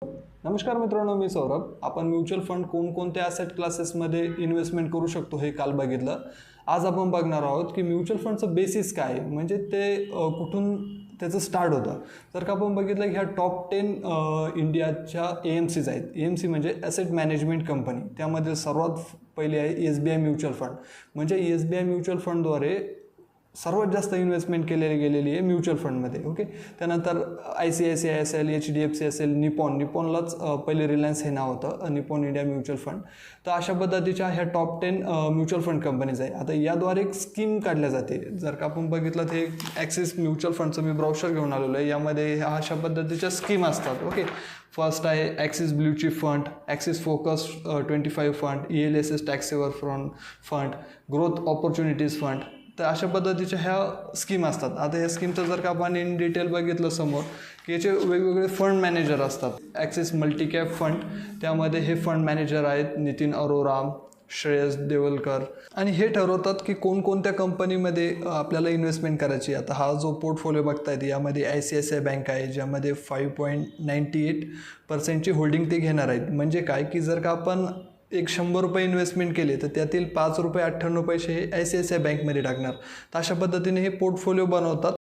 नमस्कार मित्रांनो, मी सौरभ. आपण म्युच्युअल फंड कोणकोणत्या ॲसेट क्लासेसमध्ये इन्व्हेस्टमेंट करू शकतो हे काल बघितलं. आज आपण बघणार आहोत की म्युच्युअल फंडचं बेसिस काय आहे, म्हणजे ते कुठून त्याचं स्टार्ट होतं. जर का आपण बघितलं की ह्या टॉप 10 इंडियाच्या AMCs आहेत. AMC म्हणजे ॲसेट मॅनेजमेंट कंपनी. त्यामध्ये सर्वात पहिली आहे SBI म्युच्युअल फंड. म्हणजे SBI म्युच्युअल फंडद्वारे सर्वात जास्त इन्व्हेस्टमेंट गेलेली आहे म्युच्युअल फंडमध्ये. ओके, त्यानंतर ICICI असेल, HDFC असेल, निपॉनलाच पहिले रिलायन्स हे नाव होतं, निपॉन इंडिया म्युच्युअल फंड. तर अशा पद्धतीच्या ह्या टॉप 10 म्युच्युअल फंड कंपनीज आहे. आता याद्वारे एक स्कीम काढल्या जाते. जर का आपण बघितलं ते ॲक्सिस म्युच्युअल फंडचं मी ब्राउचर घेऊन आलेलो आहे. यामध्ये ह्या अशा पद्धतीच्या स्कीम असतात. ओके, फर्स्ट आहे Axis blue chip fund, Axis focus 25 fund, ELSS tax saver fund, growth opportunities fund. तर अशा पद्धतीच्या ह्या स्कीम असतात. आता ह्या स्कीमचं जर का आपण इन डिटेल बघितलं समोर की याचे वेगवेगळे फंड मॅनेजर असतात. ॲक्सिस मल्टीकॅप फंड, त्यामध्ये हे फंड मॅनेजर आहेत नितीन अरोरा, श्रेयस देवलकर, आणि हे ठरवतात की कोणकोणत्या कंपनीमध्ये आपल्याला इन्व्हेस्टमेंट करायची. आता हा जो पोर्टफोलिओ बघतायत यामध्ये ICICI बँक आहे, ज्यामध्ये 5.98% होल्डिंग ते घेणार आहेत. म्हणजे काय की जर का आपण एक 100 रुपये इन्व्हेस्टमेंट केले तर त्यातील ₹5.98 हे ICICI बँकमध्ये टाकणार. तर अशा पद्धतीने हे पोर्टफोलिओ बनवतात